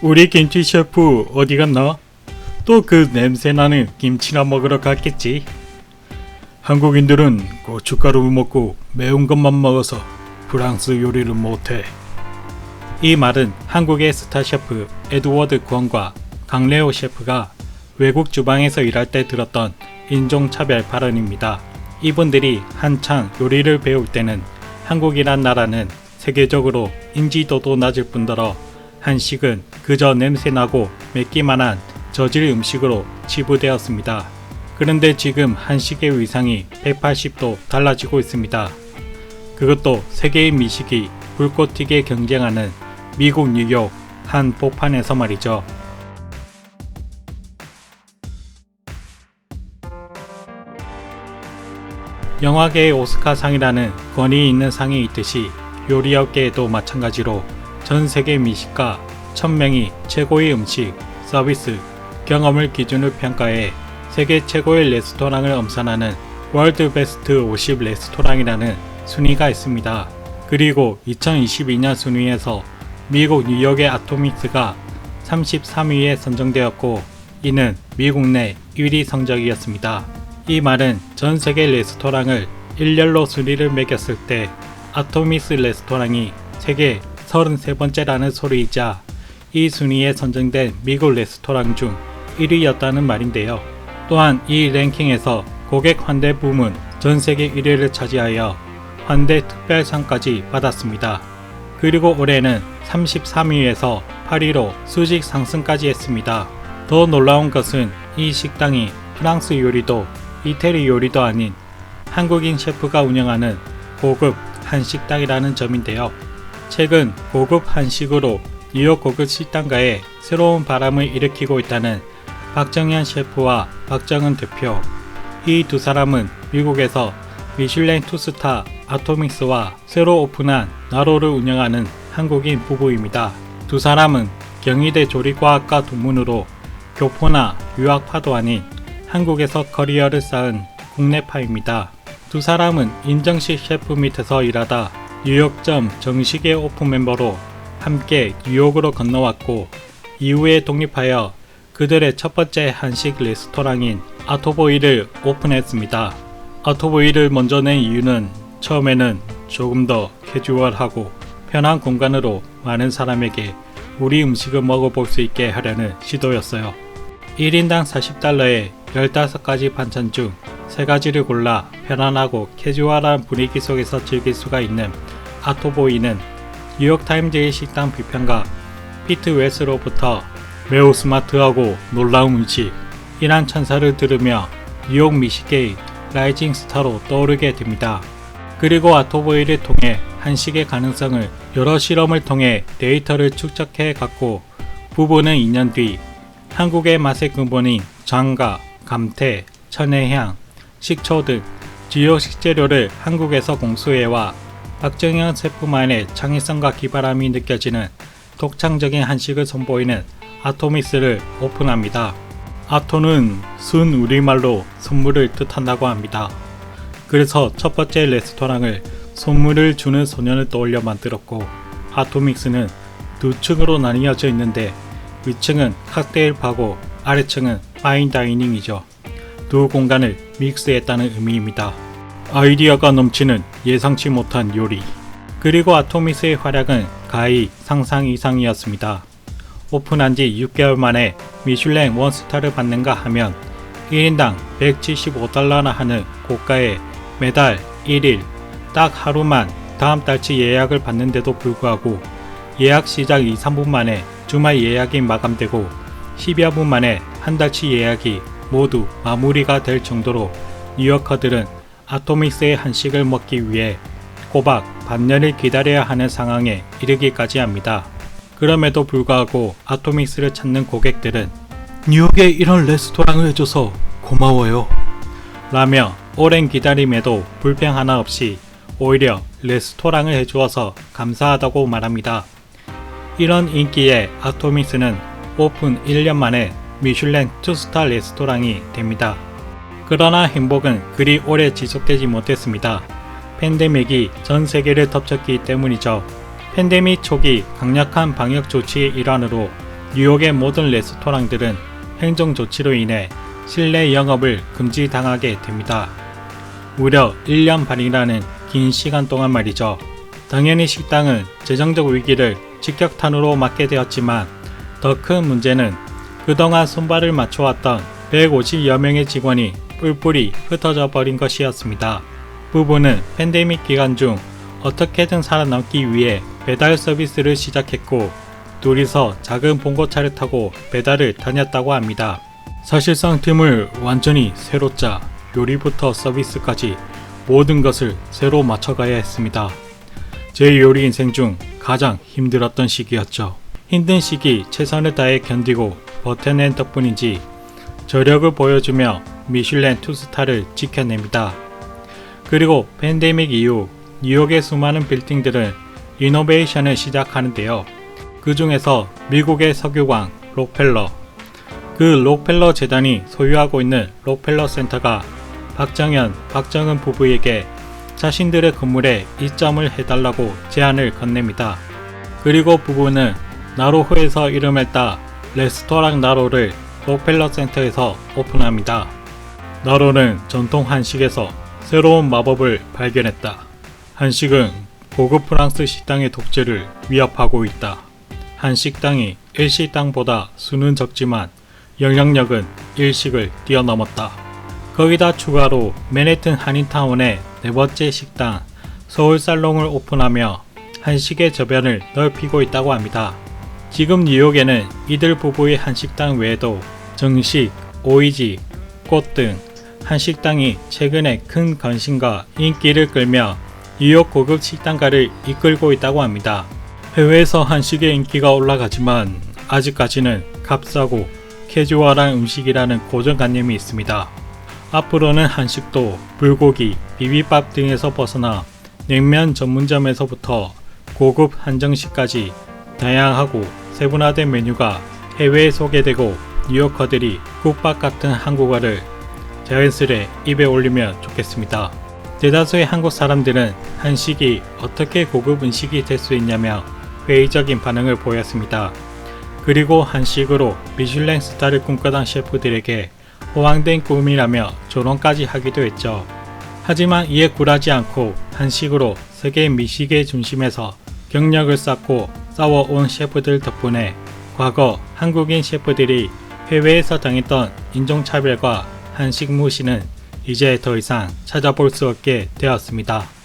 우리 김치 셰프 어디 갔나? 또 그 냄새나는 김치나 먹으러 갔겠지. 한국인들은 고춧가루 먹고 매운 것만 먹어서 프랑스 요리를 못해. 이 말은 한국의 스타 셰프 에드워드 권과 강레오 셰프가 외국 주방에서 일할 때 들었던 인종차별 발언입니다. 이분들이 한창 요리를 배울 때는 한국이란 나라는 세계적으로 인지도도 낮을 뿐더러 한식은 그저 냄새나고 맵기만한 저질 음식으로 치부되었습니다. 그런데 지금 한식의 위상이 180도 달라지고 있습니다. 그것도 세계의 미식이 불꽃 튀게 경쟁하는 미국 뉴욕 한 복판에서 말이죠. 영화계의 오스카상이라는 권위 있는 상이 있듯이 요리업계에도 마찬가지로 전 세계 미식가 1000명이 최고의 음식, 서비스, 경험을 기준으로 평가해 세계 최고의 레스토랑을 엄선하는 월드 베스트 50 레스토랑이라는 순위가 있습니다. 그리고 2022년 순위에서 미국 뉴욕의 아토믹스가 33위에 선정되었고 이는 미국 내 1위 성적이었습니다. 이 말은 전 세계 레스토랑을 일렬로 순위를 매겼을 때 아토믹스 레스토랑이 세계 33번째라는 소리이자 이 순위에 선정된 미국 레스토랑 중 1위였다는 말인데요. 또한 이 랭킹에서 고객 환대 부문 전 세계 1위를 차지하여 환대 특별상까지 받았습니다. 그리고 올해는 33위에서 8위로 수직 상승까지 했습니다. 더 놀라운 것은 이 식당이 프랑스 요리도 이태리 요리도 아닌 한국인 셰프가 운영하는 고급 한식당이라는 점인데요. 최근 고급 한식으로 뉴욕 고급 식당가에 새로운 바람을 일으키고 있다는 박정현 셰프와 박정은 대표. 이 두 사람은 미국에서 미슐랭 투스타 아토믹스와 새로 오픈한 나로를 운영하는 한국인 부부입니다. 두 사람은 경희대 조리과학과 동문으로 교포나 유학파도 아닌 한국에서 커리어를 쌓은 국내파입니다. 두 사람은 인정식 셰프 밑에서 일하다 뉴욕점 정식의 오픈 멤버로 함께 뉴욕으로 건너왔고 이후에 독립하여 그들의 첫 번째 한식 레스토랑인 아토보이를 오픈했습니다. 아토보이를 먼저 낸 이유는 처음에는 조금 더 캐주얼하고 편한 공간으로 많은 사람에게 우리 음식을 먹어볼 수 있게 하려는 시도였어요. 1인당 40달러에 15가지 반찬 중 3가지를 골라 편안하고 캐주얼한 분위기 속에서 즐길 수가 있는 아토보이는 뉴욕타임즈의 식당 비평가 피트 웨스로부터 매우 스마트하고 놀라운 음식 이란 찬사를 들으며 뉴욕 미식계의 라이징 스타로 떠오르게 됩니다. 그리고 아토보이를 통해 한식의 가능성을 여러 실험을 통해 데이터를 축적해 갔고 부부는 2년 뒤 한국의 맛의 근본인 장과, 감태, 천혜향, 식초 등 주요 식재료를 한국에서 공수해와 박정현 셰프만의 창의성과 기발함이 느껴지는 독창적인 한식을 선보이는 아토믹스를 오픈합니다. 아토는 순 우리말로 선물을 뜻한다고 합니다. 그래서 첫 번째 레스토랑을 선물을 주는 소년을 떠올려 만들었고 아토믹스는 두 층으로 나뉘어져 있는데 위층은 칵테일 바고 아래층은 파인 다이닝이죠. 두 공간을 믹스했다는 의미입니다. 아이디어가 넘치는 예상치 못한 요리. 그리고 아토믹스의 활약은 가히 상상 이상이었습니다. 오픈한 지 6개월 만에 미슐랭 원스타를 받는가 하면 1인당 175달러나 하는 고가에 매달 1일 딱 하루만 다음 달치 예약을 받는데도 불구하고 예약 시작 2-3분 만에 주말 예약이 마감되고 10여 분 만에 한 달치 예약이 모두 마무리가 될 정도로 뉴요커들은 아토믹스의 한식을 먹기 위해 꼬박 반년을 기다려야 하는 상황에 이르기까지 합니다. 그럼에도 불구하고 아토믹스를 찾는 고객들은 뉴욕에 이런 레스토랑을 해줘서 고마워요 라며 오랜 기다림에도 불평 하나 없이 오히려 레스토랑을 해주어서 감사하다고 말합니다. 이런 인기에 아토믹스는 오픈 1년 만에 미슐랭 2스타 레스토랑이 됩니다. 그러나 행복은 그리 오래 지속되지 못했습니다. 팬데믹이 전 세계를 덮쳤기 때문이죠. 팬데믹 초기 강력한 방역 조치의 일환으로 뉴욕의 모든 레스토랑들은 행정 조치로 인해 실내 영업을 금지당하게 됩니다. 무려 1년 반이라는 긴 시간 동안 말이죠. 당연히 식당은 재정적 위기를 직격탄으로 맞게 되었지만 더 큰 문제는 그동안 손발을 맞춰왔던 150여 명의 직원이 뿔뿔이 흩어져 버린 것이었습니다. 부부는 팬데믹 기간 중 어떻게든 살아남기 위해 배달 서비스를 시작했고 둘이서 작은 봉고차를 타고 배달을 다녔다고 합니다. 사실상 팀을 완전히 새로 짜 요리부터 서비스까지 모든 것을 새로 맞춰가야 했습니다. 제 요리 인생 중 가장 힘들었던 시기였죠. 힘든 시기 최선을 다해 견디고 버텨낸 덕분인지 저력을 보여주며 미슐랭 2스타를 지켜냅니다. 그리고 팬데믹 이후 뉴욕의 수많은 빌딩들은 리노베이션을 시작하는데요. 그 중에서 미국의 석유광 록펠러, 그 록펠러 재단이 소유하고 있는 록펠러 센터가 박정현, 박정은 부부에게 자신들의 건물에 이점을 해달라고 제안을 건넵니다. 그리고 부부는 나로호에서 이름을 따 레스토랑 나로를 록펠러 센터에서 오픈합니다. 나로는 전통 한식에서 새로운 마법을 발견했다. 한식은 고급 프랑스 식당의 독재를 위협하고 있다. 한식당이 일식당보다 수는 적지만 영향력은 일식을 뛰어넘었다. 거기다 추가로 맨해튼 한인타운의 네 번째 식당 서울살롱을 오픈하며 한식의 저변을 넓히고 있다고 합니다. 지금 뉴욕에는 이들 부부의 한식당 외에도 정식, 오이지, 꽃 등 한식당이 최근에 큰 관심과 인기를 끌며 뉴욕 고급 식당가를 이끌고 있다고 합니다. 해외에서 한식의 인기가 올라가지만 아직까지는 값싸고 캐주얼한 음식이라는 고정관념이 있습니다. 앞으로는 한식도 불고기, 비빔밥 등에서 벗어나 냉면 전문점에서부터 고급 한정식까지 다양하고 세분화된 메뉴가 해외에 소개되고 뉴요커들이 국밥 같은 한국어를 자연스레 입에 올리면 좋겠습니다. 대다수의 한국 사람들은 한식이 어떻게 고급 음식이 될 수 있냐며 회의적인 반응을 보였습니다. 그리고 한식으로 미슐랭 스타를 꿈꾸던 셰프들에게 호황된 꿈이라며 조롱까지 하기도 했죠. 하지만 이에 굴하지 않고 한식으로 세계 미식의 중심에서 경력을 쌓고 싸워온 셰프들 덕분에 과거 한국인 셰프들이 해외에서 당했던 인종차별과 한식 무시는 이제 더 이상 찾아볼 수 없게 되었습니다.